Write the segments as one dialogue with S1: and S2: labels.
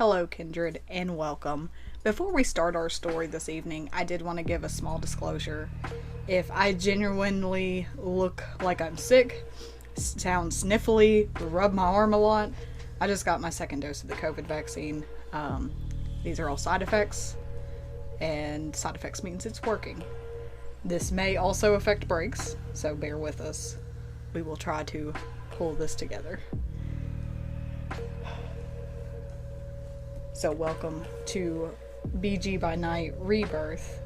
S1: Hello, Kindred, and welcome. Before we start our story this evening, I did want to give a small disclosure. If I genuinely look like I'm sick, sound sniffly, rub my arm a lot, I just got my second dose of the COVID vaccine. These are all side effects, and side effects means it's working. This may also affect breaks, so bear with us. We will try to pull this together. So welcome to BG by Night Rebirth.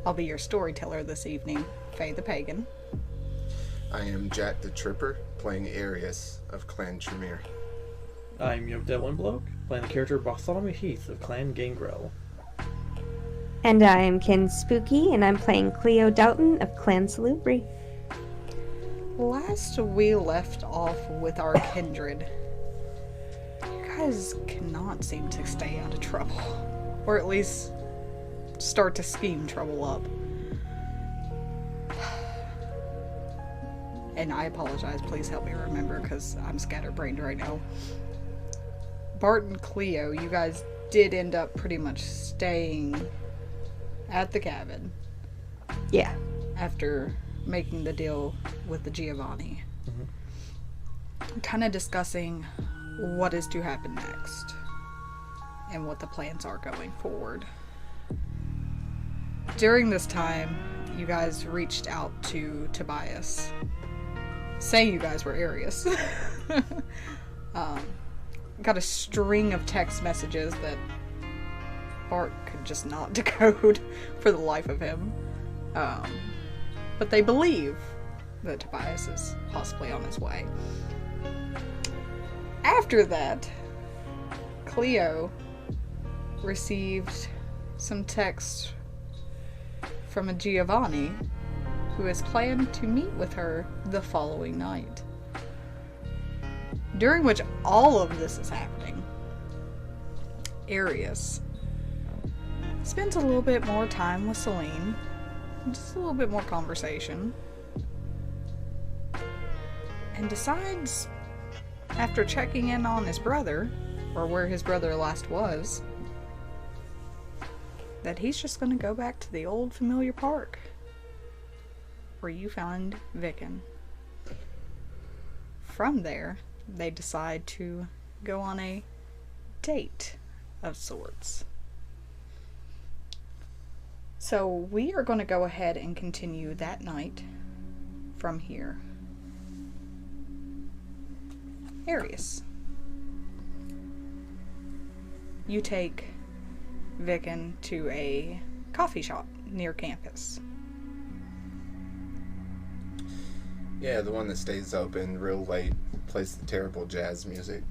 S1: I'll be your storyteller this evening, Faye the Pagan.
S2: I am Jack the Tripper, playing Arius of Clan Tremere.
S3: I'm Yoke Devlin Bloke, playing the character Bartholomew Heath of Clan Gangrel.
S4: And I am Ken Spooky, and I'm playing Cleo Doughton of Clan Salubri.
S1: Last we left off with our kindred. You guys cannot seem to stay out of trouble. Or at least start to scheme trouble up. And I apologize, please help me remember because I'm scatterbrained right now. Bart and Cleo, you guys did end up pretty much staying at the cabin.
S4: Yeah.
S1: After making the deal with the Giovanni. Mm-hmm. Kind of discussing what is to happen next and what the plans are going forward. During this time, you guys reached out to Tobias, saying you guys were Arius. Got a string of text messages that Bart could just not decode for the life of him. But they believe that Tobias is possibly on his way. After that, Cleo received some text from a Giovanni who has planned to meet with her the following night. During which all of this is happening, Arius spends a little bit more time with Celine, just a little bit more conversation, and decides, after checking in on his brother, or where his brother last was, that he's just going to go back to the old familiar park where you found Vicken. From there, they decide to go on a date of sorts. So we are going to go ahead and continue that night from here. Arius, you take Vicken to a coffee shop near campus.
S2: Yeah, the one that stays open real late, plays the terrible jazz music.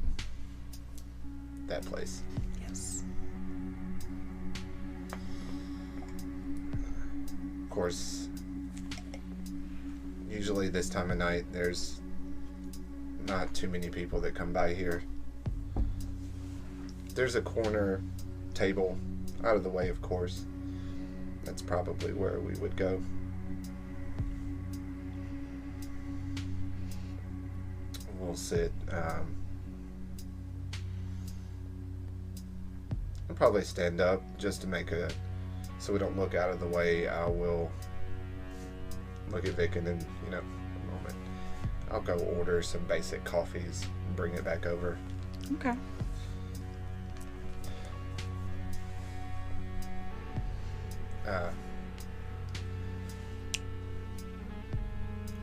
S2: That place.
S1: Yes.
S2: Of course, usually this time of night, there's not too many people that come by here. There's a corner table, out of the way, of course. That's probably where we would go. We'll sit. I'll probably stand up just to make so we don't look out of the way. I will look at Vicken and, a moment. I'll go order some basic coffees and bring it back over.
S1: Okay.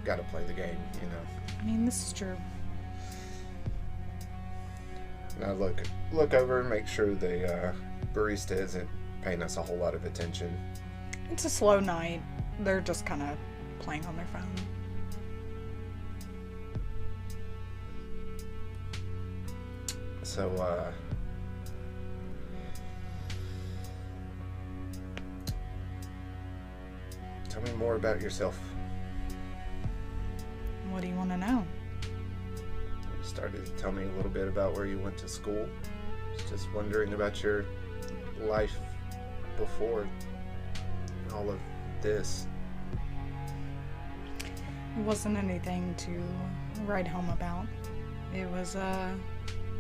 S2: Gotta play the game,
S1: I mean, this is true.
S2: And I look over and make sure the barista isn't paying us a whole lot of attention.
S1: It's a slow night. They're just kind of playing on their phone.
S2: So, tell me more about yourself.
S1: What do you want to know?
S2: You started to tell me a little bit about where you went to school. I was just wondering about your life before all of this.
S1: It wasn't anything to write home about. It was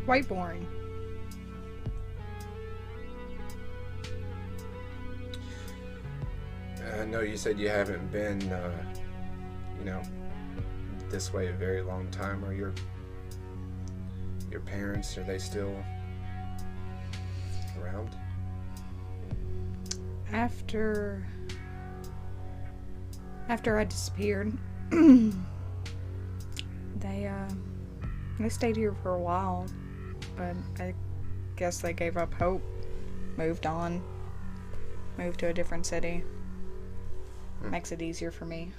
S1: quite boring.
S2: know you said you haven't been, you know, this way a very long time. Are your parents, are they still around?
S1: After I disappeared, they stayed here for a while, but I guess they gave up hope, moved on, moved to a different city. Makes it easier for me.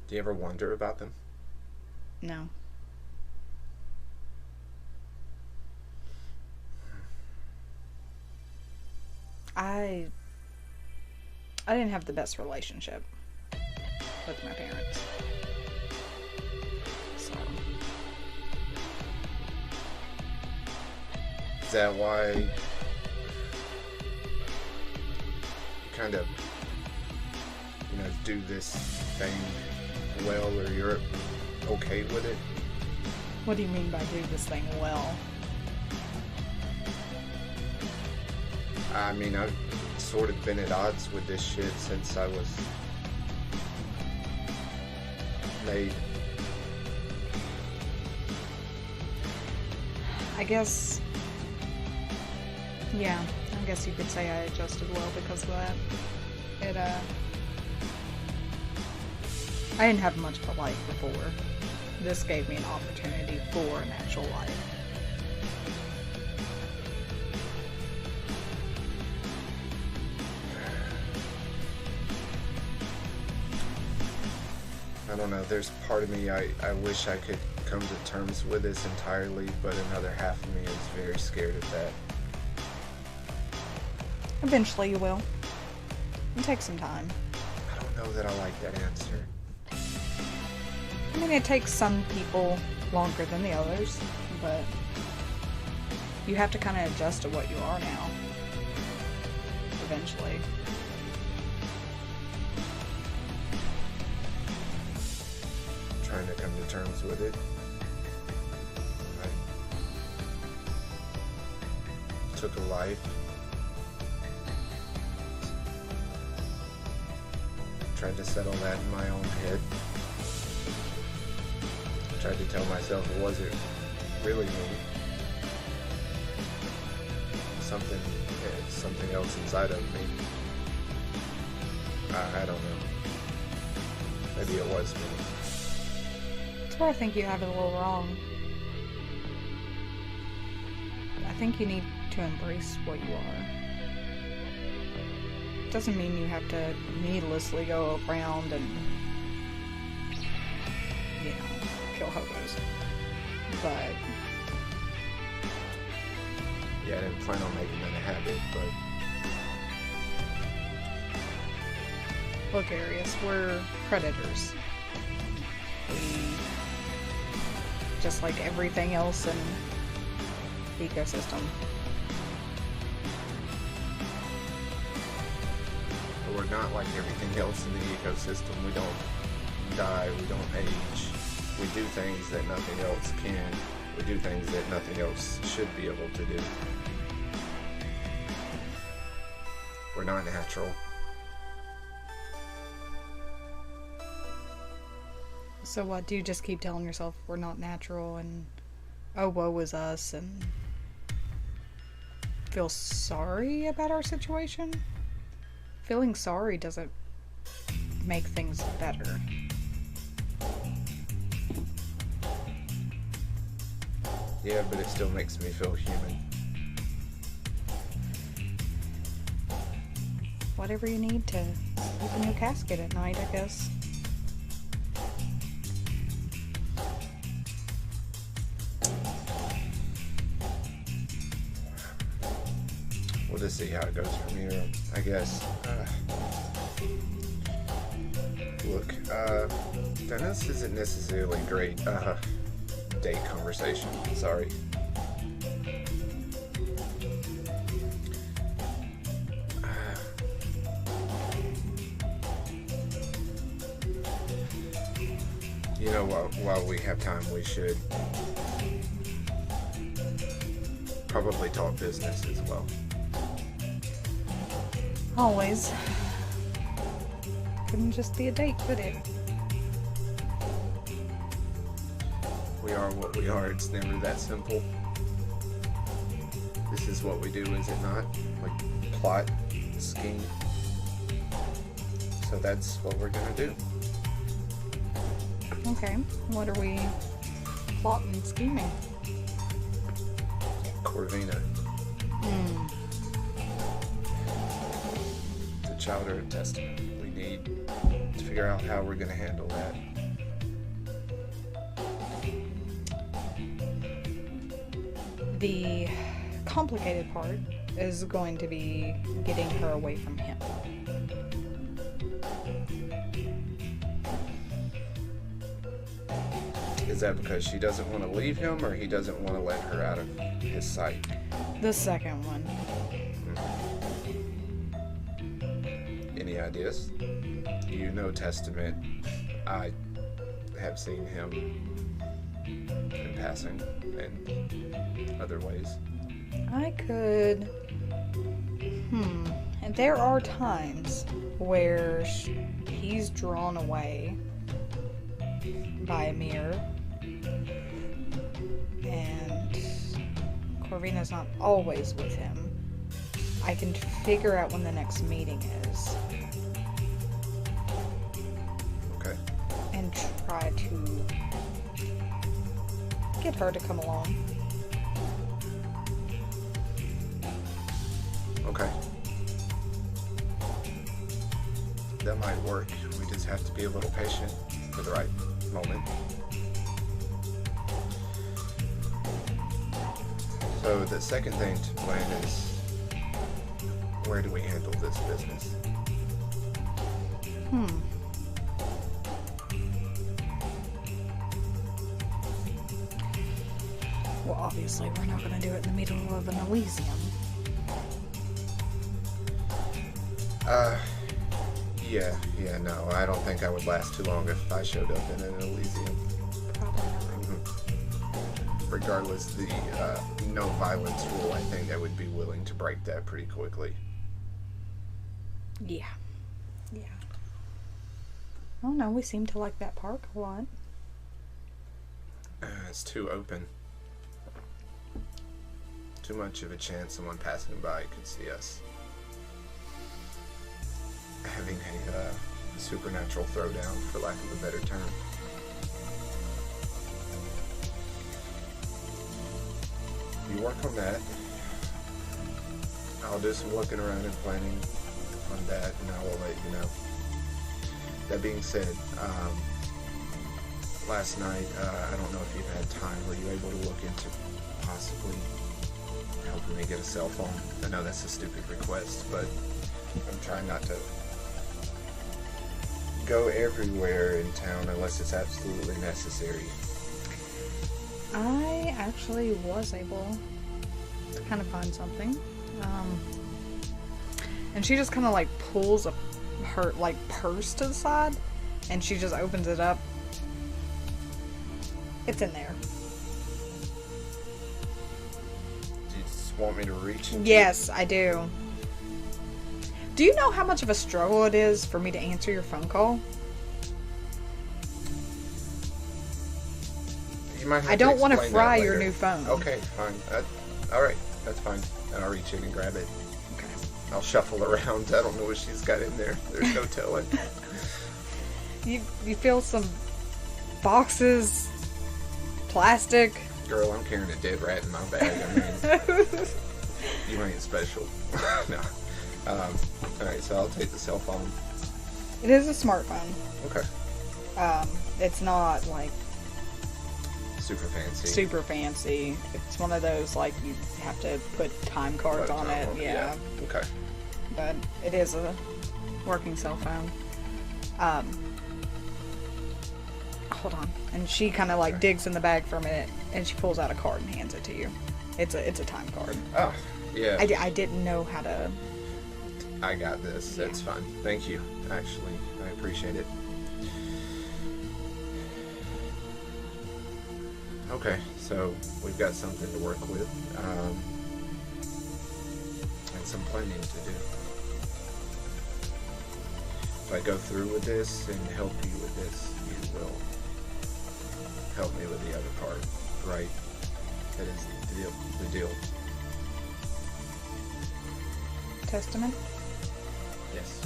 S2: Do you ever wonder about them?
S1: No. I didn't have the best relationship with my parents. So.
S2: Is that why you kind of, you know, do this thing well, or you're okay with it?
S1: What do you mean by do this thing well?
S2: I mean, I've sort of been at odds with this shit since I was made.
S1: I guess you could say I adjusted well because of that. I didn't have much of a life before. This gave me an opportunity for an actual life.
S2: I don't know, there's part of me, I wish I could come to terms with this entirely, but another half of me is very scared of that.
S1: Eventually you will. It'll take some time.
S2: I don't know that I like that answer.
S1: I mean, it takes some people longer than the others, but you have to kind of adjust to what you are now. Eventually.
S2: Trying to come to terms with it. I took a life. Tried to settle that in my own head. Tried to tell myself it wasn't really me. Something else inside of me. I don't know. Maybe it was me.
S1: That's where I think you have it a little wrong. I think you need to embrace what you are. Doesn't mean you have to needlessly go around and, you know, kill hobos. But
S2: yeah, I didn't plan on making that a habit, but
S1: look, Arius, we're predators. We, just like everything else in the ecosystem.
S2: but we're not like everything else in the ecosystem. We don't die, we don't age. We do things that nothing else can. We do things that nothing else should be able to do. We're not natural.
S1: So what, do you just keep telling yourself we're not natural and oh, woe is us, and feel sorry about our situation? Feeling sorry doesn't make things better.
S2: Yeah, but it still makes me feel human.
S1: Whatever you need to open your casket at night, I guess.
S2: We'll just see how it goes from here, I guess. Look, this isn't necessarily great date conversation. Sorry. You know, while we have time, we should probably talk business as well.
S1: Always. Couldn't just be a date, could it?
S2: We are what we are. It's never that simple. This is what we do, is it not? Like, plot, scheme. So that's what we're gonna do.
S1: Okay. What are we plotting, scheming?
S2: Corvina. The Child Earth Testament. We need to figure out how we're gonna handle that.
S1: The complicated part is going to be getting her away from him.
S2: Is that because she doesn't want to leave him, or he doesn't want to let her out of his sight?
S1: The second one.
S2: Any ideas? You know Testament. I have seen him in passing and other ways.
S1: I could. And there are times where he's drawn away by a mirror, and Corvina's not always with him. I can figure out when the next meeting is.
S2: Okay.
S1: And try to get her to come along.
S2: Okay. That might work. We just have to be a little patient for the right moment. So the second thing to plan is, where do we handle this business?
S1: Well, obviously, we're not going to do it in the middle of an Elysium.
S2: Yeah, no, I don't think I would last too long if I showed up in an Elysium.
S1: Probably not.
S2: Regardless, the no violence rule, I think I would be willing to break that pretty quickly.
S1: Yeah. I don't know, we seem to like that park a lot.
S2: It's too open. Too much of a chance someone passing by could see us having a supernatural throwdown, for lack of a better term. You work on that. I'll do some looking around and planning on that, and I will let you know. That being said, last night, I don't know if you've had time, were you able to look into possibly helping me get a cell phone? I know that's a stupid request, but I'm trying not to go everywhere in town unless it's absolutely necessary.
S1: I actually was able to kind of find something. And she just kind of like pulls her like purse to the side, and she just opens it up. It's in there.
S2: Do you just want me to reach into
S1: Yes, I do. Do you know how much of a struggle it is for me to answer your phone call?
S2: You might have
S1: I don't want to
S2: explain that
S1: fry your
S2: later.
S1: new phone.
S2: Okay, fine. Alright, that's fine. And I'll reach in and grab it.
S1: Okay.
S2: I'll shuffle around. I don't know what she's got in there. There's no telling.
S1: You feel some boxes, plastic.
S2: Girl, I'm carrying a dead rat in my bag. I mean, you ain't special. No. Alright, so I'll take the cell phone.
S1: It is a smartphone.
S2: Okay.
S1: It's not like
S2: Super fancy.
S1: super fancy. It's one of those like you have to put time cards on it. Yeah.
S2: Okay.
S1: But it is a working cell phone. Hold on. And she kind of like digs in the bag for a minute, and she pulls out a card and hands it to you. It's a time card.
S2: Oh, yeah.
S1: I didn't know how to.
S2: I got this. That's fine. Thank you. Actually, I appreciate it. Okay, so we've got something to work with, and some planning to do. I go through with this and help you with this, you will help me with the other part, right? That is the deal.
S1: Testament?
S2: Yes.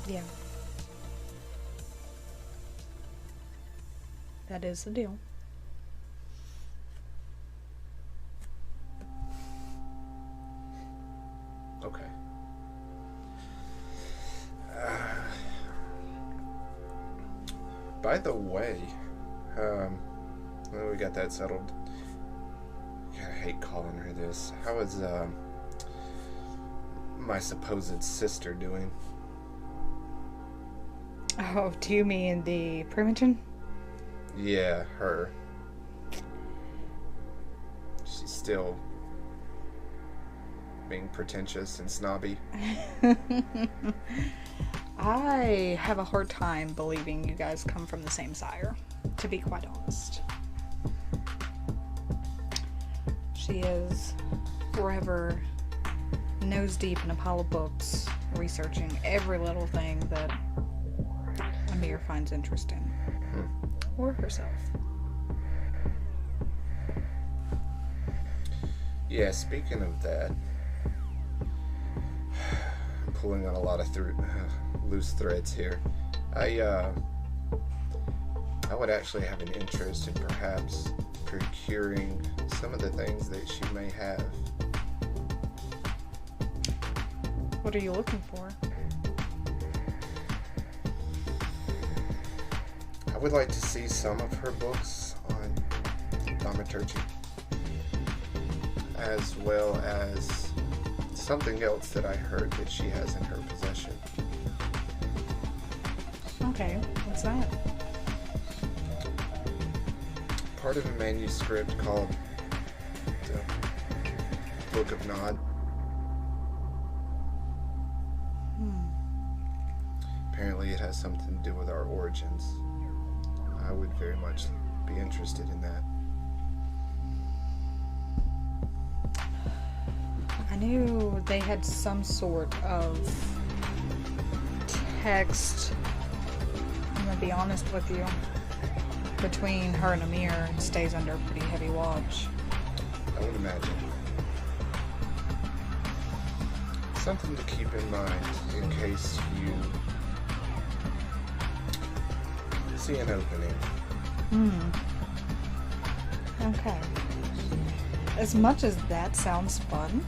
S1: Yeah. That is the deal.
S2: Okay. By the way, well, we got that settled. God, I hate calling her this. How is my supposed sister doing?
S1: Oh, do you mean the Primogen?
S2: Yeah, her. She's still being pretentious and snobby.
S1: I have a hard time believing you guys come from the same sire, to be quite honest. She is forever nose deep in a pile of books, researching every little thing that Amir finds interesting. Or herself.
S2: Yeah, speaking of that, I'm pulling on a lot of loose threads here. I would actually have an interest in perhaps procuring some of the things that she may have.
S1: What are you looking for?
S2: I would like to see some of her books on thaumaturgy, as well as something else that I heard that she has in her possession.
S1: Okay, what's that?
S2: Part of a manuscript called the Book of Nod. Apparently it has something to do with our origins. I would very much be interested in that.
S1: I knew they had some sort of text, I'm gonna be honest with you, between her and Amir. It stays under pretty heavy watch.
S2: I would imagine. Something to keep in mind in case you see an opening.
S1: Okay. As much as that sounds fun,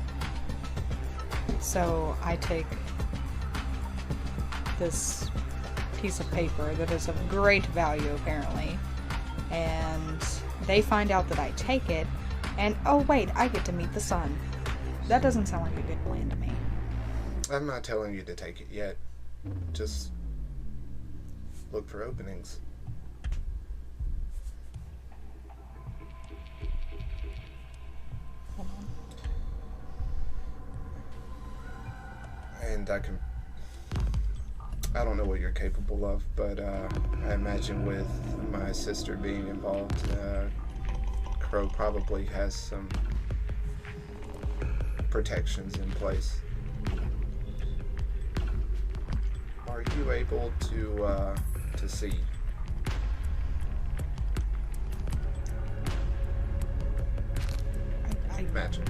S1: so I take this piece of paper that is of great value apparently, and they find out that I take it, and oh wait, I get to meet the sun. That doesn't sound like a good plan to me.
S2: I'm not telling you to take it yet. Just look for openings.
S1: Hold on.
S2: And I don't know what you're capable of, but I imagine with my sister being involved, Crow probably has some protections in place. Are you able to see? Magic.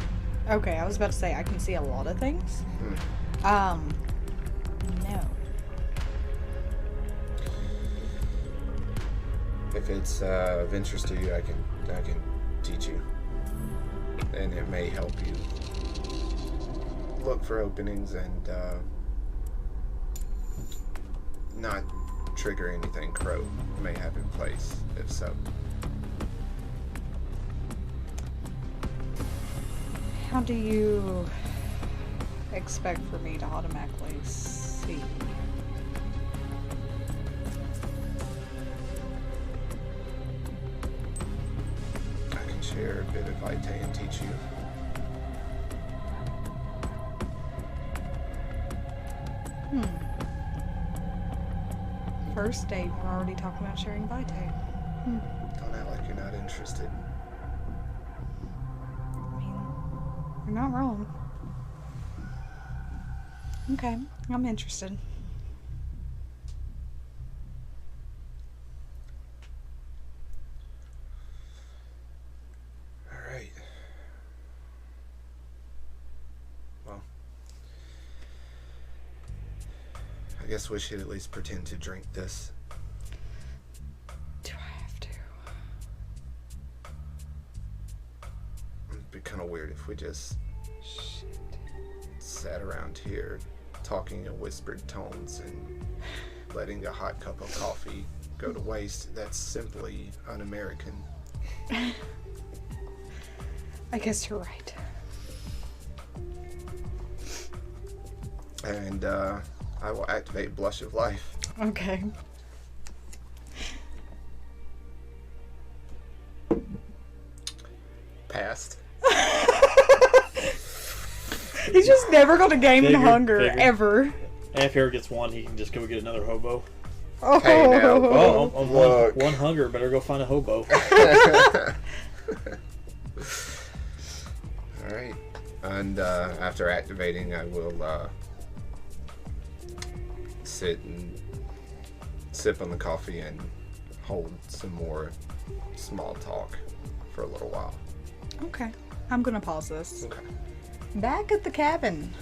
S1: Okay, I was about to say I can see a lot of things. No.
S2: If it's of interest to you, I can teach you, and it may help you look for openings and not trigger anything Crow may have in place. If so,
S1: How do you expect for me to automatically see?
S2: I can share a bit of Vitae and teach you.
S1: First date, we're already talking about sharing Vitae.
S2: Don't act like you're not interested.
S1: I mean, You're not wrong. Okay, I'm interested.
S2: All right. Well, I guess we should at least pretend to drink this.
S1: Do I have to?
S2: It'd be kind of weird if we just
S1: Shit.
S2: sat around here talking in whispered tones and letting a hot cup of coffee go to waste. That's simply un-American.
S1: I guess you're right.
S2: And I will activate Blush of Life.
S1: Okay.
S2: Passed.
S1: He's just never gonna gain
S3: Figured,
S1: hunger,
S3: figured.
S1: ever.
S3: And if he ever gets one, he can just go get another hobo.
S1: Oh.
S2: Hey, now.
S3: Oh, I'm
S2: Look.
S3: one hunger. Better go find a hobo.
S2: Alright. And after activating, I will sit and sip on the coffee and hold some more small talk for a little while.
S1: Okay. I'm gonna pause this.
S2: Okay.
S1: Back at the cabin.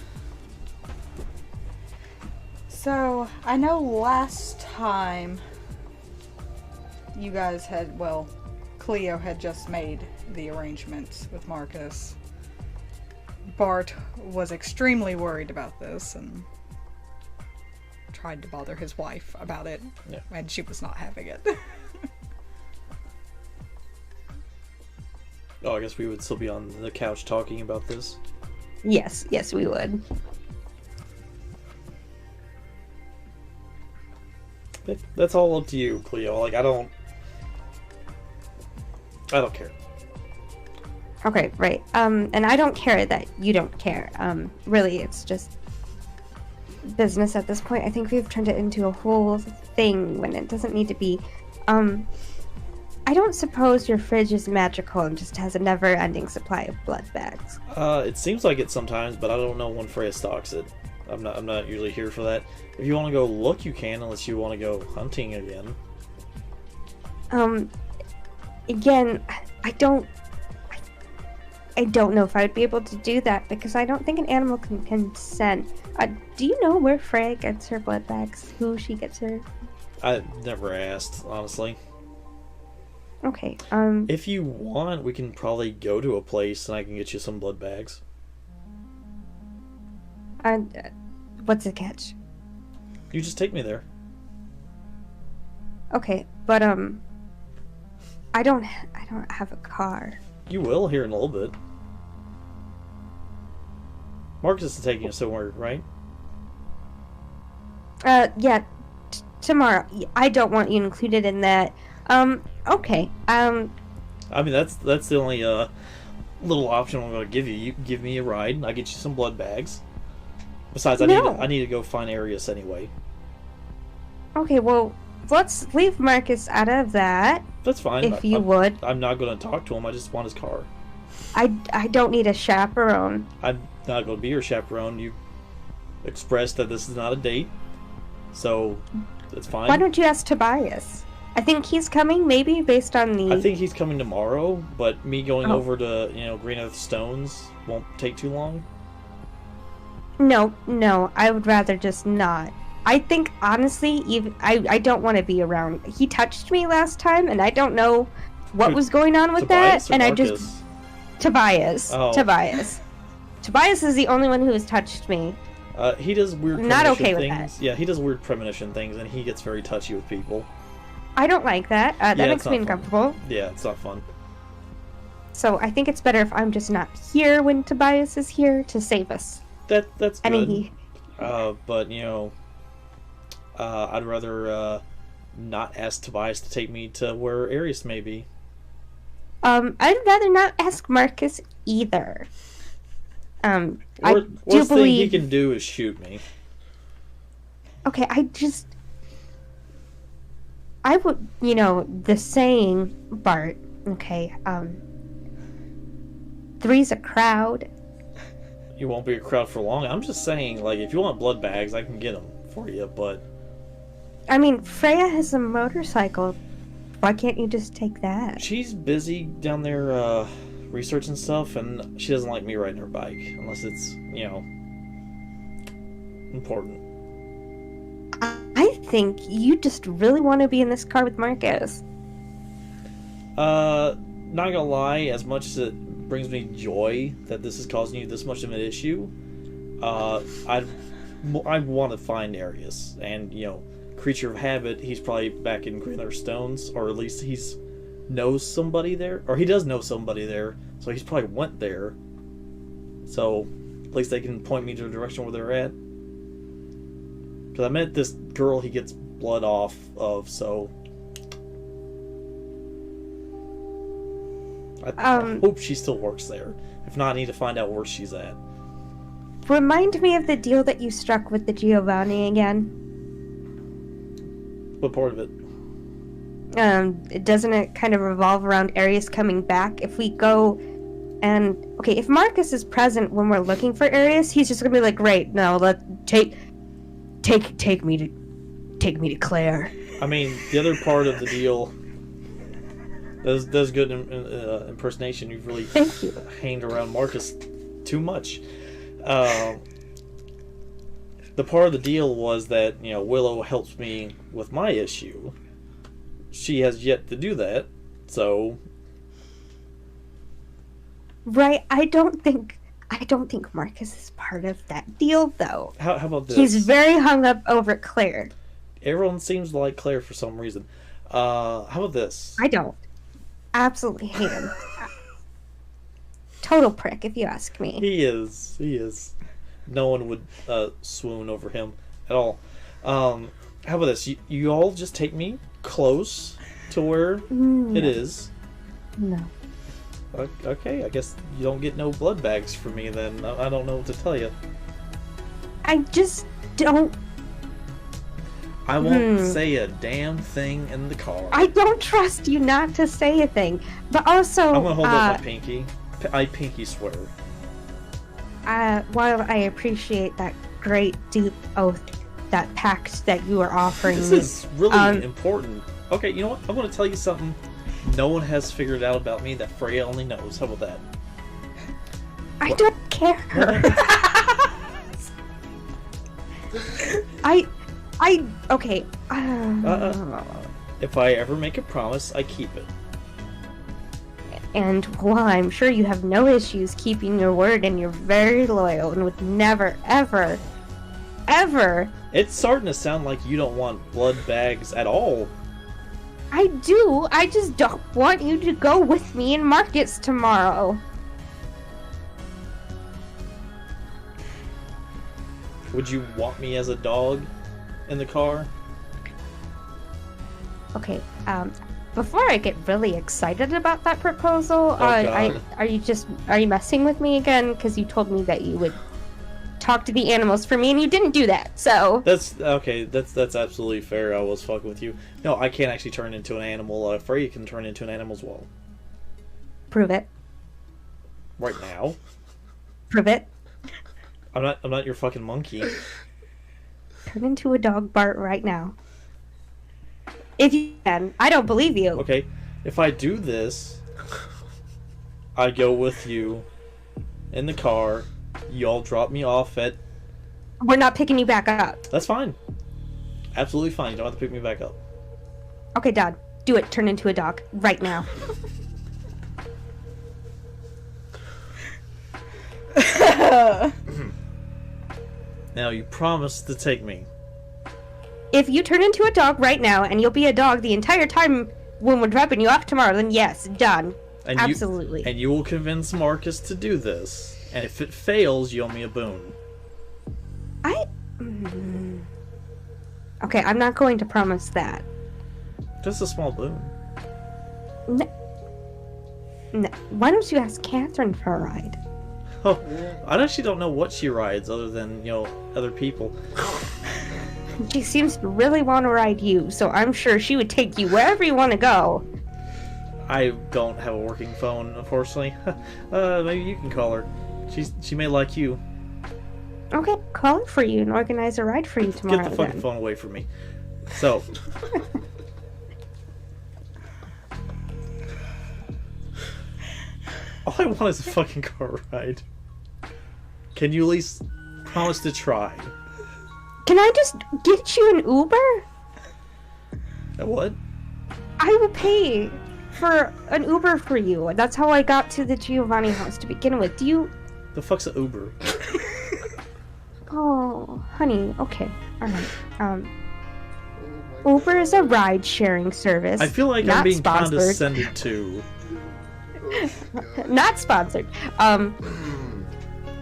S1: So, I know last time you guys had, well, Cleo had just made the arrangements with Marcus. Bart was extremely worried about this and tried to bother his wife about it,
S3: Yeah.
S1: and she was not having it.
S3: Oh, I guess we would still be on the couch talking about this.
S4: Yes, we would.
S3: That's all up to you, Cleo. Like, I don't care.
S4: Okay, right. And I don't care that you don't care. Really, it's just business at this point. I think we've turned it into a whole thing when it doesn't need to be. I don't suppose your fridge is magical and just has a never-ending supply of blood bags.
S3: It seems like it sometimes, but I don't know when Freya stocks it. I'm not usually here for that. If you want to go look, you can, unless you want to go hunting again.
S4: Again, I don't know if I would be able to do that because I don't think an animal can consent. Do you know where Freya gets her blood bags? Who she gets her?
S3: I never asked, honestly.
S4: Okay.
S3: If you want, we can probably go to a place and I can get you some blood bags.
S4: What's the catch?
S3: You just take me there.
S4: Okay, but I don't have a car.
S3: You will here in a little bit. Marcus is taking us somewhere, right?
S4: Yeah, tomorrow. I don't want you included in that. Okay.
S3: I mean, that's the only little option I'm going to give you. You give me a ride, I get you some blood bags. Besides, I need to go find Arius anyway.
S4: Okay, well, let's leave Marcus out of that.
S3: That's fine.
S4: If you would.
S3: I'm not going to talk to him. I just want his car.
S4: I don't need a chaperone.
S3: I'm not going to be your chaperone. You expressed that this is not a date, so that's fine.
S4: Why don't you ask Tobias? I think he's coming, maybe, based on the...
S3: I think he's coming tomorrow, but me going over to, Green Earth Stones won't take too long.
S4: No, I would rather just not. I think, honestly, I don't want to be around. He touched me last time, and I don't know what was going on with
S3: Tobias
S4: that,
S3: or
S4: and
S3: Marcus?
S4: I just... Tobias.
S3: Oh.
S4: Tobias. Tobias is the only one who has touched me.
S3: He does weird premonition
S4: Not okay with
S3: things.
S4: that.
S3: Yeah, he does weird premonition things, and he gets very touchy with people.
S4: I don't like that. That
S3: Yeah,
S4: makes
S3: it's
S4: me
S3: not fun.
S4: uncomfortable.
S3: Yeah, it's not fun.
S4: So I think it's better if I'm just not here when Tobias is here to save us.
S3: That's
S4: I
S3: good.
S4: mean,
S3: But I'd rather not ask Tobias to take me to where Arius may be.
S4: I'd rather not ask Marcus either. I
S3: Worst
S4: do
S3: thing
S4: believe.
S3: he can do is shoot me.
S4: Okay, I would, the saying, Bart. Okay, three's a crowd.
S3: you won't be a crowd for long. I'm just saying, like, if you want blood bags, I can get them for you, but...
S4: I mean, Freya has a motorcycle. Why can't you just take that?
S3: She's busy down there, researching stuff, and she doesn't like me riding her bike, unless it's, you know, important.
S4: I think you just really want to be in this car with Marcus.
S3: Not gonna lie, as much as it brings me joy that this is causing you this much of an issue, I want to find Arius, and, you know, creature of habit, he's probably back in Greener Stones, or at least he's knows somebody there, or he does know somebody there, so he's probably went there, so at least they can point me to the direction where they're at. Because I met this girl he gets blood off of, so I hope she still works there. If not, I need to find out where she's at.
S4: Remind me of the deal that you struck with the Giovanni again.
S3: What part of it?
S4: Doesn't it kind of revolve around Arius coming back? If we go and... Okay, if Marcus is present when we're looking for Arius, he's just gonna be like, great, no, take me to Claire.
S3: I mean, the other part of the deal... That's good impersonation. You've really hanged around Marcus too much. The part of the deal was that, you know, Willow helps me with my issue. She has yet to do that, so...
S4: Right, I don't think Marcus is part of that deal, though.
S3: How about this?
S4: He's very hung up over Claire.
S3: Everyone seems to like Claire for some reason. How about this?
S4: I don't. Absolutely hate him. Total prick, if you ask me.
S3: He is. No one would swoon over him at all. How about this? You all just take me close to where it is.
S4: No.
S3: Okay, I guess you don't get no blood bags for me then. I don't know what to tell you.
S4: I just don't...
S3: I won't say a damn thing in the car.
S4: I don't trust you not to say a thing. But also...
S3: I'm gonna hold up my pinky. I pinky swear.
S4: While I appreciate that great deep oath, that pact that you are offering
S3: This
S4: me...
S3: is really important. Okay, you know what? I'm gonna tell you something no one has figured out about me that Freya only knows. How about that?
S4: I don't care. Okay.
S3: If I ever make a promise, I keep it.
S4: And while I'm sure you have no issues keeping your word and you're very loyal and would never, ever, ever...
S3: It's starting to sound like you don't want blood bags at all.
S4: I do. I just don't want you to go with me in markets tomorrow.
S3: Would you want me as a dog in the car?
S4: Okay, before I get really excited about that proposal,
S3: God.
S4: are you messing with me again? Because you told me that you would talk to the animals for me, and you didn't do that, so...
S3: That's okay, that's absolutely fair. I was fucking with you. No, I can't actually turn into an animal. Freya can turn into an animal as well.
S4: Prove it.
S3: Right now?
S4: Prove it.
S3: I'm not your fucking monkey.
S4: Turn into a dog, Bart, right now. If you can. I don't believe you.
S3: Okay, if I do this, I go with you in the car. You all drop me off at...
S4: We're not picking you back up.
S3: That's fine. Absolutely fine. You don't have to pick me back up.
S4: Okay, Dad. Do it. Turn into a dog. Right now.
S3: Now, you promised to take me.
S4: If you turn into a dog right now, and you'll be a dog the entire time when we're dropping you off tomorrow, then yes, done.
S3: And
S4: Absolutely.
S3: And you will convince Marcus to do this. And if it fails, you owe me a boon.
S4: Okay, I'm not going to promise that.
S3: Just a small boon.
S4: No. Why don't you ask Catherine for a ride?
S3: Oh, I actually don't know what she rides other than, you know, other people.
S4: She seems to really want to ride you, so I'm sure she would take you wherever you want to go.
S3: I don't have a working phone, unfortunately. Maybe you can call her. She may like you.
S4: Okay, call it for you and organize a ride for you tomorrow.
S3: Get the fucking
S4: then.
S3: phone away from me. So. All I want is a fucking car ride. Can you at least promise to try?
S4: Can I just get you an Uber?
S3: What?
S4: I will pay for an Uber for you. That's how I got to the Giovanni house to begin with. Do you...
S3: The fuck's an Uber?
S4: Oh, honey. Okay. Alright. Uber is a ride-sharing service.
S3: I feel like I'm
S4: not
S3: being
S4: sponsored.
S3: condescended to.
S4: Not sponsored.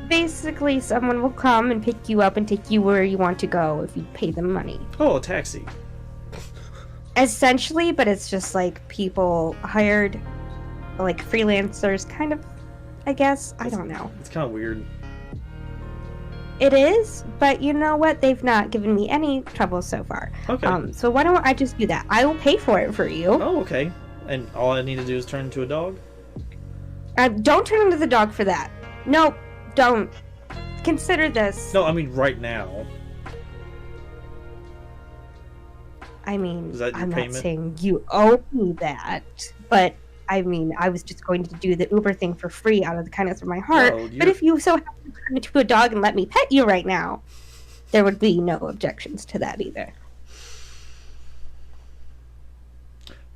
S4: Basically, someone will come and pick you up and take you where you want to go if you pay them money.
S3: Oh, a taxi.
S4: Essentially, but it's just like people hired, like freelancers, kind of, I guess. I don't know.
S3: It's kind of weird.
S4: It is, but you know what? They've not given me any trouble so far.
S3: Okay.
S4: So why don't I just do that? I will pay for it for you.
S3: Oh, okay. And all I need to do is turn into a dog?
S4: Don't turn into the dog for that. Nope, don't. Consider this.
S3: No, I mean right now.
S4: I mean,
S3: Is that your
S4: I'm
S3: payment?
S4: not saying you owe me that, but I mean, I was just going to do the Uber thing for free out of the kindness of my heart.
S3: Well,
S4: But if you so happen to turn into a dog and let me pet you right now, there would be no objections to that either.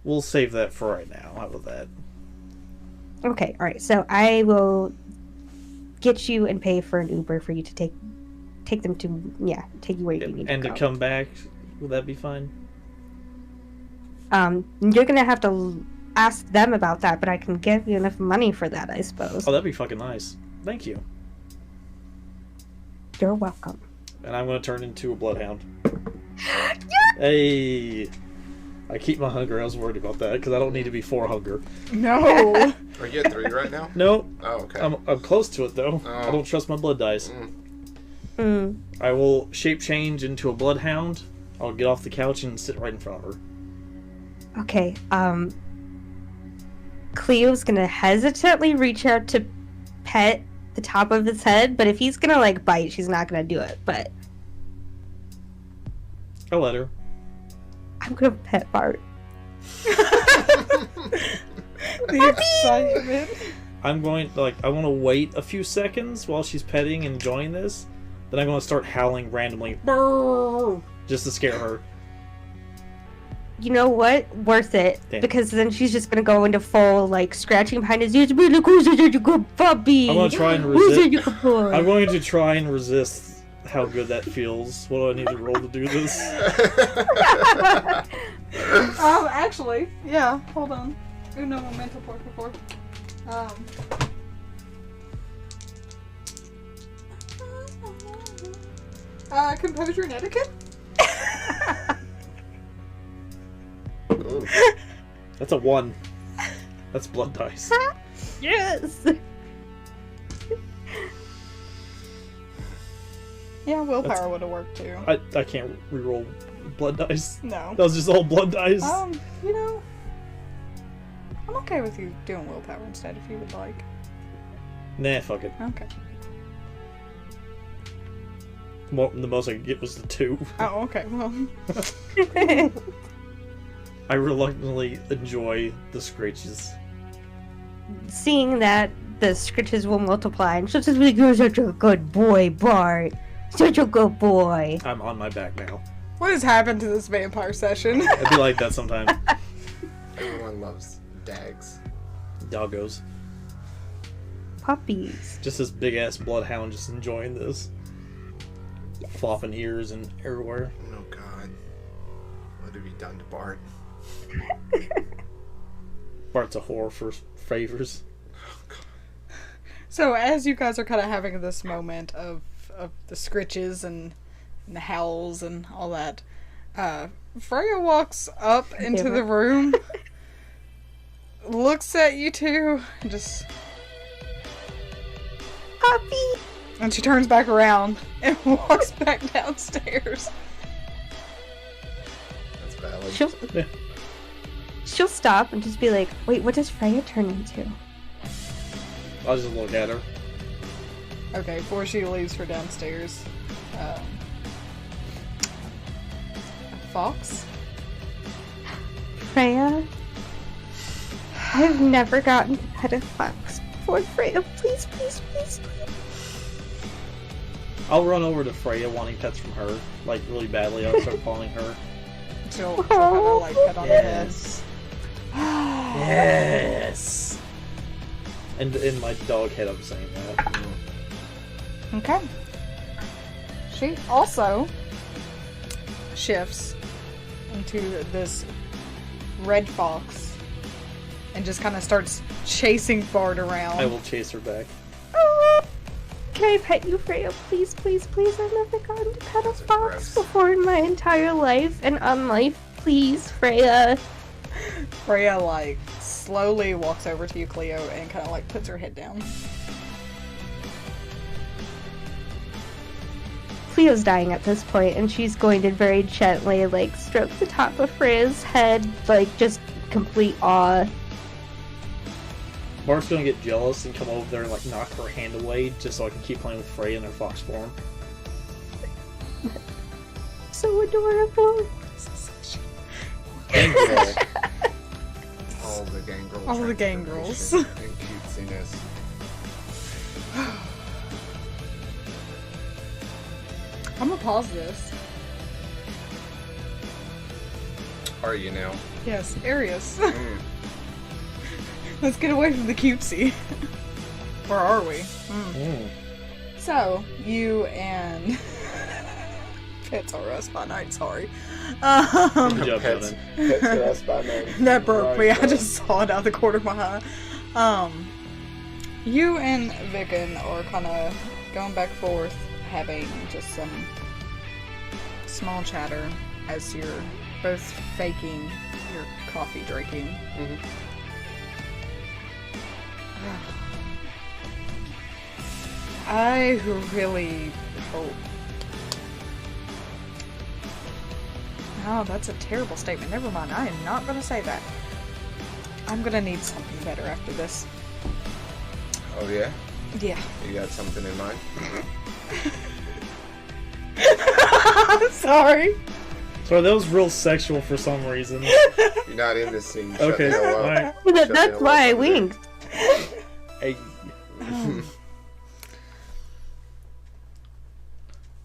S3: We'll save that for right now. How about that?
S4: Okay, all right. So I will get you and pay for an Uber for you to take them to take you where you need
S3: And
S4: to
S3: to
S4: go.
S3: come back, will that be fine?
S4: You're gonna have to ask them about that, but I can give you enough money for that, I suppose.
S3: Oh, that'd be fucking nice. Thank you.
S4: You're welcome.
S3: And I'm gonna turn into a bloodhound. Hey! I keep my hunger. I was worried about that because I don't need to be 4 hunger.
S1: No.
S2: Are you at 3 right now?
S3: No,
S2: Oh, okay.
S3: I'm close to it though. I
S2: Oh.
S3: don't trust my blood dice.
S4: Mm.
S3: I will shape change into a bloodhound. I'll get off the couch and sit right in front of her.
S4: Okay, Cleo's gonna hesitantly reach out to pet the top of his head, but if he's gonna, like, bite, she's not gonna do it, but
S3: I'll let her.
S4: I'm gonna pet Bart.
S1: The excitement.
S3: I'm going, I want to wait a few seconds while she's petting and enjoying this. Then I'm going to start howling randomly. Brrr, just to scare her.
S4: You know what? Worth it.
S3: Damn.
S4: Because then she's just gonna go into full, like, scratching behind his ears. Be like, who's such a good puppy?
S3: I'm going to try and
S4: Who's such a
S3: resist.
S4: good boy?
S3: I'm going to try and resist how good that feels. What do I need to roll to do this?
S1: Actually, yeah, hold on. Uno momento, por favor. Composure and etiquette?
S2: Ooh.
S3: That's a 1. That's blood dice.
S4: Yes!
S1: Yeah, willpower would have worked too.
S3: I can't reroll blood dice.
S1: No.
S3: That was just all blood dice.
S1: You know, I'm okay with you doing willpower instead if you would like.
S3: Nah, fuck it.
S1: Okay.
S3: The most I could get was the 2.
S1: Oh, okay. Well,
S3: I reluctantly enjoy the scratches.
S4: Seeing that the scritches will multiply, and she'll just be like, you're such a good boy, Bart. Such a good boy.
S3: I'm on my back now.
S1: what has happened to this vampire session?
S3: It'd be like that sometimes.
S2: Everyone loves dags.
S3: Doggos.
S4: Puppies.
S3: Just this big ass bloodhound just enjoying this. Flopping ears and everywhere.
S2: Oh God. What have you done to Bart?
S3: Bart's a whore for favors.
S1: So as you guys are kind of having this moment of the scritches and the howls and all that, Freya walks up into the room, looks at you two, and just...
S4: Puppy.
S1: And she turns back around and walks back downstairs.
S2: That's valid.
S4: She'll stop and just be like, wait, what does Freya turn into?
S3: I'll just look at her.
S1: Okay, before she leaves for downstairs, Fox?
S4: Freya, I've never gotten to pet a fox before. Freya, please, please, please, please.
S3: I'll run over to Freya wanting pets from her, like really badly. I'll start calling her.
S1: She'll kind of like pet on the head.
S3: Yes. And in my dog head, I'm saying that.
S1: Okay. She also shifts into this red fox and just kind of starts chasing Bart around.
S3: I will chase her back.
S4: Can I pet you, Freya? Please, please, please. I've never gotten to pet a
S2: That's
S4: fox
S2: gross.
S4: before in my entire life and on life. Please, Freya.
S1: Freya, like, slowly walks over to you, Cleo, and kind of, like, puts her head down.
S4: Cleo's dying at this point, and she's going to very gently, like, stroke the top of Freya's head, like, just complete awe.
S3: Bart's gonna get jealous and come over there and like knock her hand away just so I can keep playing with Freya in her fox form.
S4: So adorable.
S3: Gangrel.
S2: All the gangrel.
S1: All the gangrels.
S2: transformation And cutesiness.
S1: I'm gonna pause this.
S2: Are you now?
S1: Yes, Arius.
S2: Mm.
S1: Let's get away from the cutesy. Where are we? So, you and... Pets are us by night, sorry.
S3: Good job,
S2: Pets,
S3: Jonathan.
S2: pets are us by name.
S1: That broke me.
S2: Right,
S1: I just saw it out of the corner of my eye. You and Vicken are kind of going back and forth, having just some small chatter as you're both faking your coffee drinking.
S2: Mhm.
S1: I really hope. Oh, that's a terrible statement. Never mind. I am not going to say that. I'm going to need something better after this.
S2: Oh yeah?
S1: Yeah.
S2: You got something in mind?
S1: Sorry.
S3: Sorry, that was real sexual for some reason.
S2: You're not in this scene.
S3: Okay,
S2: Shut the hell up.
S3: alright.
S2: Shut the
S4: That's
S2: hell
S4: why I
S2: up over there.
S4: winked.
S3: Hey,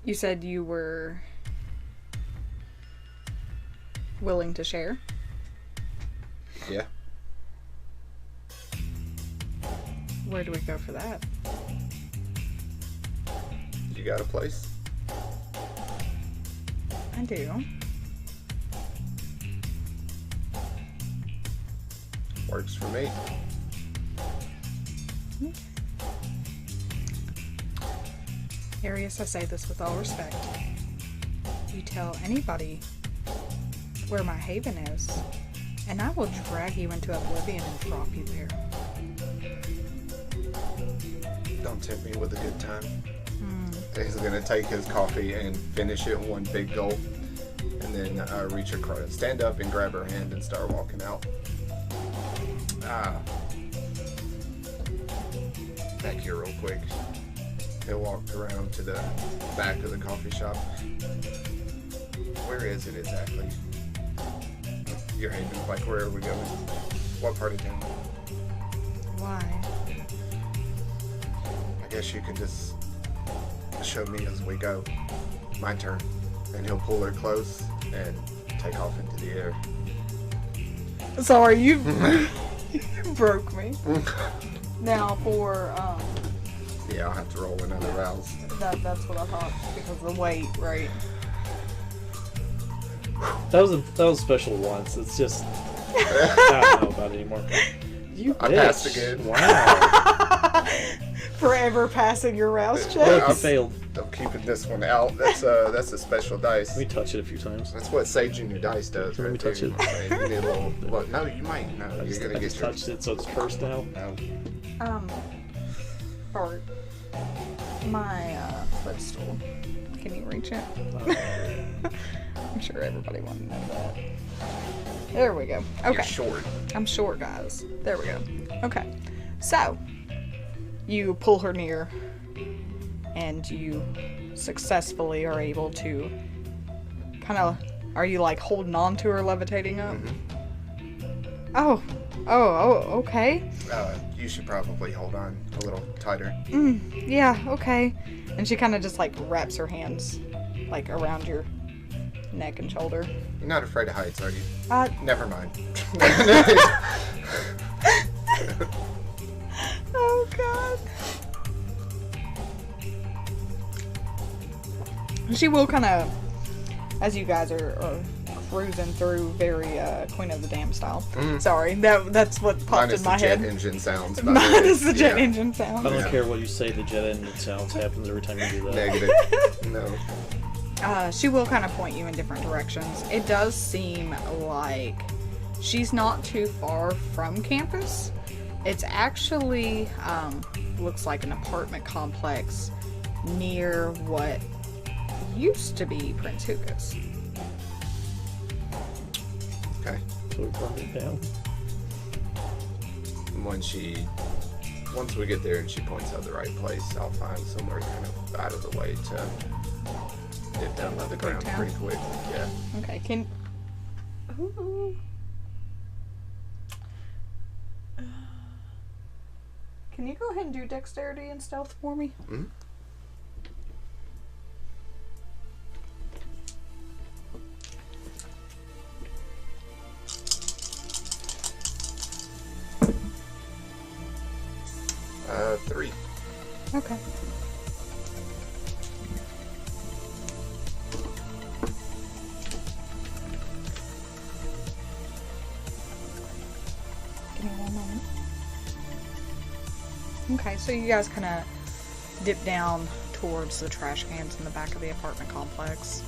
S1: You said you were willing to share.
S2: Yeah.
S1: Where do we go for that?
S2: You got a place?
S1: I do.
S2: Works for me.
S1: Arius, I say this with all respect. You tell anybody where my haven is, and I will drag you into oblivion and drop you there.
S2: Don't tempt me with a good time. He's gonna take his coffee and finish it in one big gulp, and then reach across, stand up and grab her hand and start walking out. Back here real quick. He'll walk around to the back of the coffee shop. Where is it exactly? Your haven, like where are we going? What part of town?
S1: Why?
S2: I guess you can just show me as we go. My turn. And he'll pull her close and take off into the air.
S1: Sorry, you broke me. Now for
S2: Yeah, I'll have to roll another rouse.
S1: that's what I thought because of the weight, right?
S3: that was special once. It's just I don't know about it anymore. You
S2: I
S3: bitch.
S2: passed again.
S3: Wow.
S1: Forever passing your rouse
S2: Yeah,
S1: check.
S3: You
S2: I'm-
S3: failed.
S2: I'm keeping this one out. That's a special dice.
S3: Let me touch it a few times.
S2: That's what Sage in your dice does.
S3: Let me
S2: right
S3: touch
S2: there.
S3: it.
S2: You need a little. Look, no, you might. No,
S3: I
S2: you're
S3: just,
S2: gonna
S3: I
S2: get
S3: just
S2: your.
S3: touched it, so it's cursed now.
S2: No.
S1: Bart, my footstool. Can you reach it? I'm sure everybody wanted to know that. There we go.
S2: You're
S1: Okay.
S2: short.
S1: I'm short, guys. There we go. Okay. So, you pull her near and you successfully are able to kind of, are you like holding on to her, levitating up? Oh, okay.
S2: You should probably hold on a little tighter.
S1: Yeah, okay. And she kind of just like wraps her hands like around your neck and shoulder.
S2: You're not afraid of heights, are you? Never mind.
S1: Oh god. She will kind of, as you guys are cruising through very Queen of the Dam style. Sorry, that's what popped in my head.
S2: Minus the jet engine sounds.
S1: Minus the jet engine sounds.
S3: I don't care what you say, the jet engine sounds happens every time you do that.
S2: Negative. No.
S1: She will kind of point you in different directions. It does seem like she's not too far from campus. It's actually looks like an apartment complex near what used to be Prince Hugo's.
S2: Okay.
S3: So we burned it down.
S2: Once we get there and she points out the right place, I'll find somewhere kind of out of the way to dip down to the ground pretty quick. Yeah.
S1: Okay, Ooh. Can you go ahead and do dexterity and stealth for me?
S2: 3.
S1: Okay. Give me one moment. Okay, so you guys kind of dip down towards the trash cans in the back of the apartment complex.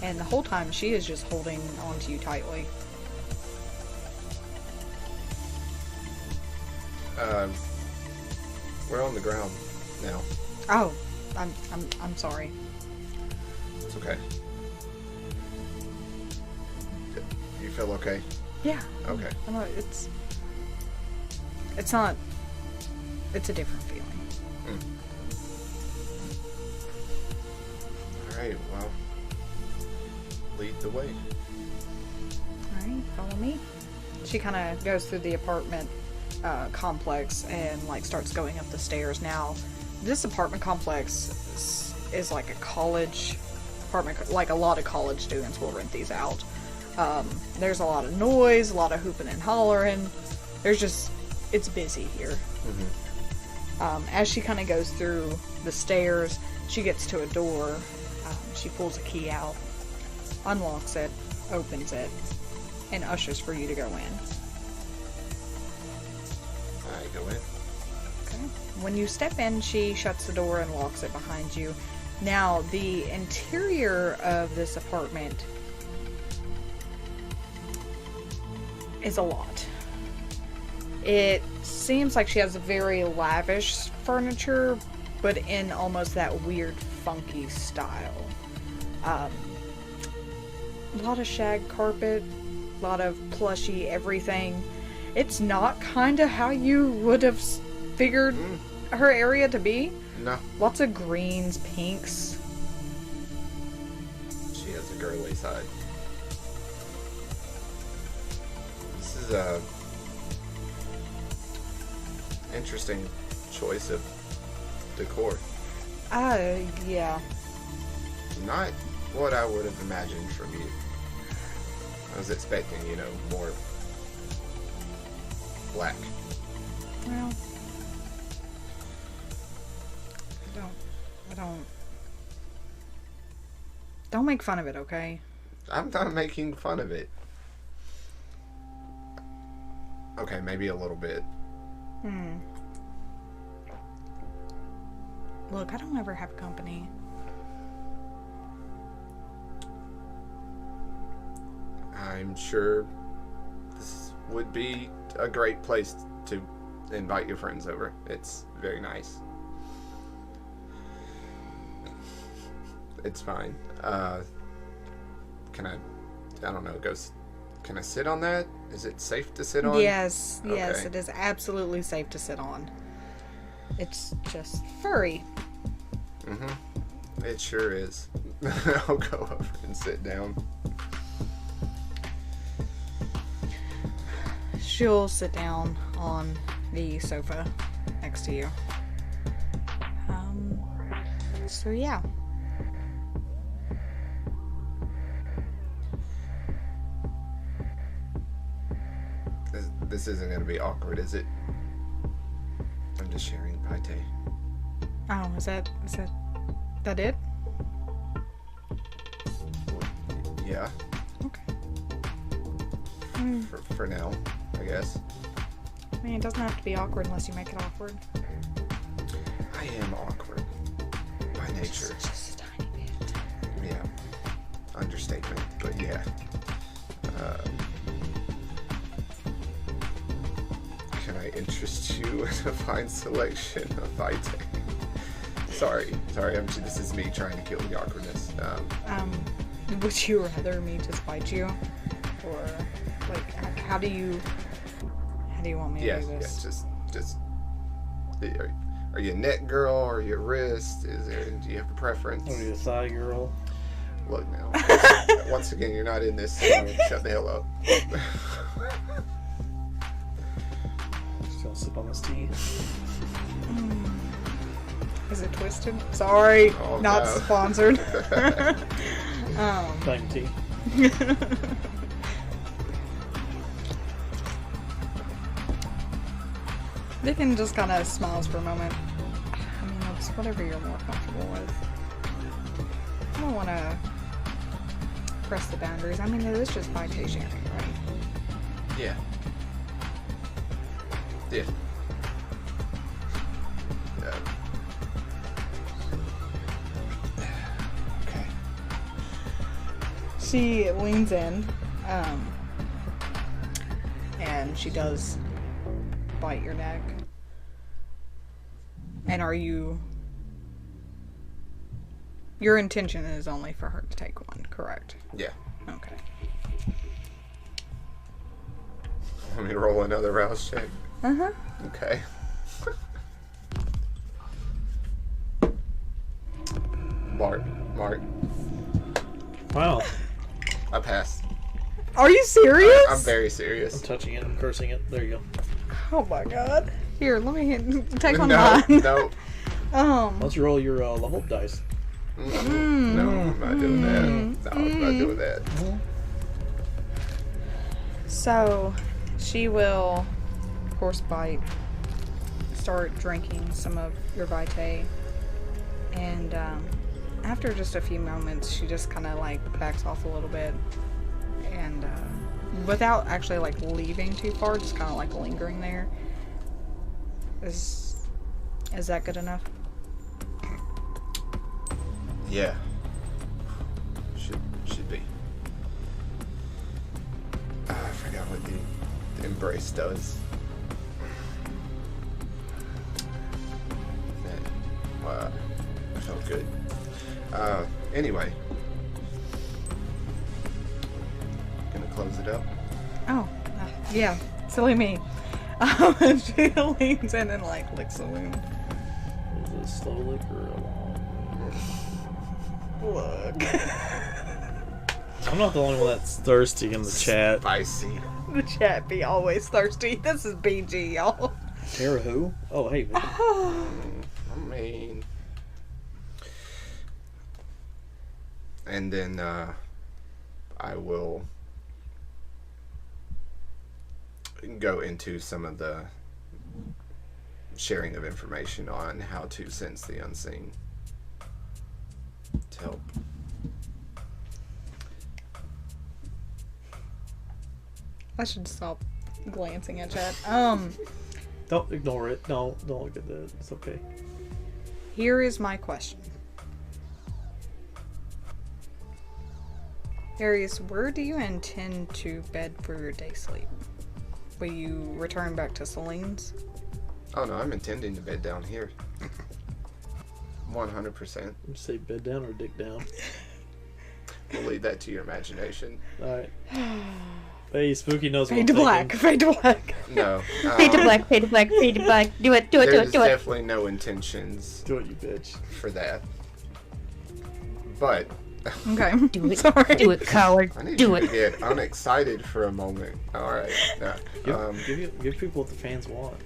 S1: And the whole time she is just holding onto you tightly.
S2: We're on the ground now.
S1: Oh, I'm sorry.
S2: It's okay. You feel okay?
S1: Yeah.
S2: Okay.
S1: I know it's not. It's a different feeling.
S2: All right. Well, lead the way.
S1: All right, follow me. She kind of goes through the apartment complex and like starts going up the stairs. Now, this apartment complex is like a college apartment. Like a lot of college students will rent these out. There's a lot of noise, a lot of hooping and hollering. It's busy here. As she kind of goes through the stairs, she gets to a door. She pulls a key out, unlocks it, opens it, and ushers for you to go in.
S2: I go in.
S1: Okay. When you step in, she shuts the door and locks it behind you. Now, the interior of this apartment is a lot. It seems like she has a very lavish furniture, but in almost that weird, funky style. A lot of shag carpet, a lot of plushy everything. It's not kind of how you would have figured her area to be.
S2: No.
S1: Lots of greens, pinks.
S2: She has a girly side. This is a interesting choice of decor.
S1: Yeah.
S2: Not what I would have imagined from you. I was expecting, more black.
S1: Well, I don't make fun of it, okay?
S2: I'm not making fun of it. Okay, maybe a little bit.
S1: Look, I don't ever have company.
S2: I'm sure this would be a great place to invite your friends over. It's very nice. It's fine. Can I don't know, can I sit on that? Is it safe to sit on?
S1: Yes,
S2: Okay.
S1: it is absolutely safe to sit on. It's just furry.
S2: Mm-hmm. It sure is. I'll go over and sit down.
S1: She'll sit down on the sofa next to you. So yeah.
S2: This isn't gonna be awkward, is it? I'm just sharing pate.
S1: Oh, is that it?
S2: Yeah.
S1: Okay.
S2: For now, I guess.
S1: I mean, it doesn't have to be awkward unless you make it awkward.
S2: I am awkward by nature.
S1: Just a tiny bit.
S2: Yeah. Understatement, but yeah. Can I interest you in a fine selection of vitae? Sorry. This is me trying to kill the awkwardness.
S1: Would you rather me just bite you, or like, how do you want me to do this?
S2: Yeah, just. Are you a neck girl? Or are you a wrist? Do you have a preference?
S3: Are you a thigh girl?
S2: Look now. Once again, you're not in this, so shut the hell up.
S3: Just gonna sip on this tea.
S1: Is it twisted? Sorry,
S2: Oh,
S1: not
S2: no.
S1: sponsored.
S3: Fine tea.
S1: Vivian just kind of smiles for a moment. I mean, it's whatever you're more comfortable with. I don't want to press the boundaries. I mean, it is just by sharing, right?
S2: Yeah. Yeah. Okay.
S1: She leans in, and she does bite your neck. And your intention is only for her to take one, correct?
S2: Yeah.
S1: Okay.
S2: Let me roll another rouse check.
S1: Uh-huh.
S2: Okay. Mark.
S3: Wow.
S2: I passed.
S1: Are you serious?
S2: I'm very
S3: I'm
S2: serious.
S3: touching it. I'm cursing it. There you go.
S1: Oh my god. Here, let me take one
S2: No,
S1: mine.
S2: no.
S3: Let's roll your level up dice.
S2: No, I'm not doing that. No, I'm not doing that.
S1: So, she will, of course, bite, start drinking some of your vitae, and after just a few moments, she just kind of like backs off a little bit, and without actually like leaving too far, just kind of like lingering there. Is that good enough?
S2: Yeah. Should be. I forgot what the embrace does. Wow, that felt good. Anyway. Gonna close it up.
S1: Oh, yeah. Silly me. She leans in and like licks the wound.
S3: Is it slow lick or a long?
S1: Look.
S3: I'm not the only one that's thirsty in the chat.
S2: Spicy.
S1: The chat be always thirsty. This is BG, y'all.
S3: Tara who? Oh, hey. Vicky.
S2: I mean. And then I will go into some of the sharing of information on how to sense the unseen to help.
S1: I should stop glancing at chat.
S3: Don't ignore it. Don't look at that. It's okay.
S1: Here is my question. Arius, where do you intend to bed for your day sleep? Will you return back to Celine's?
S2: Oh no, I'm intending to bed down here. 100%.
S3: You say bed down or dick down?
S2: We'll leave that to your imagination.
S3: Alright. Hey, Spooky knows what
S1: Fade to
S3: I'm
S1: black.
S3: thinking.
S1: Fade to black.
S2: No.
S4: Fade to black, fade to black, fade to black. Do it, do it, do
S2: There's
S4: it, do it.
S2: definitely no intentions
S3: Do it, you bitch.
S2: for that. But
S1: Okay.
S4: Do it.
S1: Sorry.
S4: Do it, coward.
S2: I need
S4: Do
S2: you
S4: it.
S2: to get unexcited for a moment. All right. Nah.
S3: Give people what the fans want.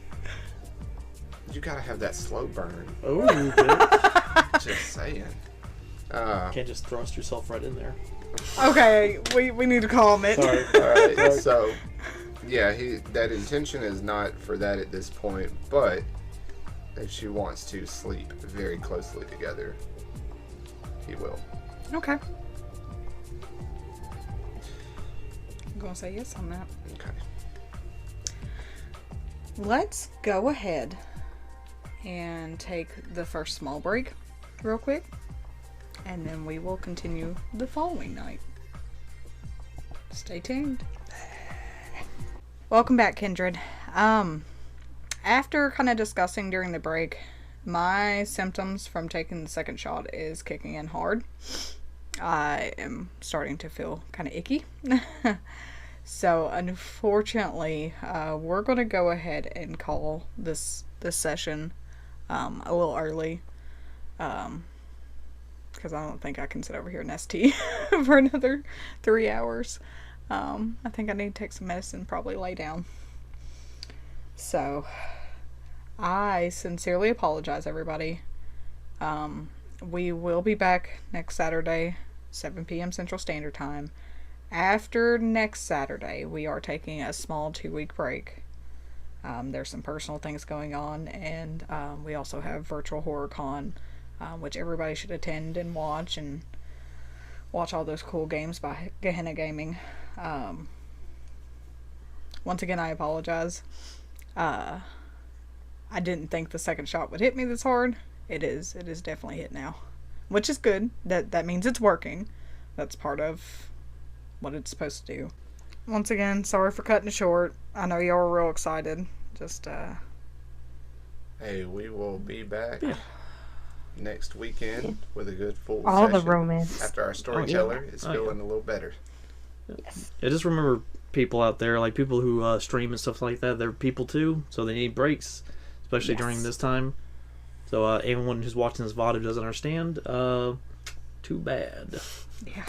S2: You gotta have that slow burn.
S3: Oh, you bitch.
S2: Just saying.
S3: Can't just thrust yourself right in there.
S1: Okay, we need to calm it.
S3: Sorry.
S2: All right. So, yeah, that intention is not for that at this point. But if she wants to sleep very closely together, he will.
S1: Okay. I'm gonna say yes on that.
S2: Okay.
S1: Let's go ahead and take the first small break real quick, and then we will continue the following night. Stay tuned. Welcome back, Kindred. After kind of discussing during the break, my symptoms from taking the second shot is kicking in hard. I am starting to feel kind of icky. So unfortunately, we're going to go ahead and call this session a little early. Because I don't think I can sit over here and ST for another 3 hours. I think I need to take some medicine, probably lay down. So, I sincerely apologize, everybody. We will be back next Saturday, 7 p.m. Central Standard Time. After next Saturday, we are taking a small 2-week break. There's some personal things going on, and we also have Virtual Horror Con, which everybody should attend and watch all those cool games by Gehenna Gaming. Once again, I apologize. I didn't think the second shot would hit me this hard. It is definitely hit now, which is good. That means it's working. That's part of what it's supposed to do. Once again, sorry for cutting it short. I know y'all are real excited. Just
S2: Hey, we will be back next weekend with a good full
S4: All the
S2: session
S4: romance.
S2: after our storyteller is
S3: Oh, yeah.
S2: feeling a little better.
S4: Yes.
S3: Yeah, just remember people out there, like people who stream and stuff like that, they're people too, so they need breaks, especially during this time. So anyone who's watching this VOD who doesn't understand, too bad.
S1: yeah.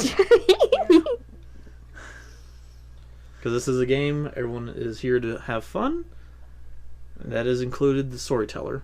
S3: Because this is a game, everyone is here to have fun, and that is included the storyteller.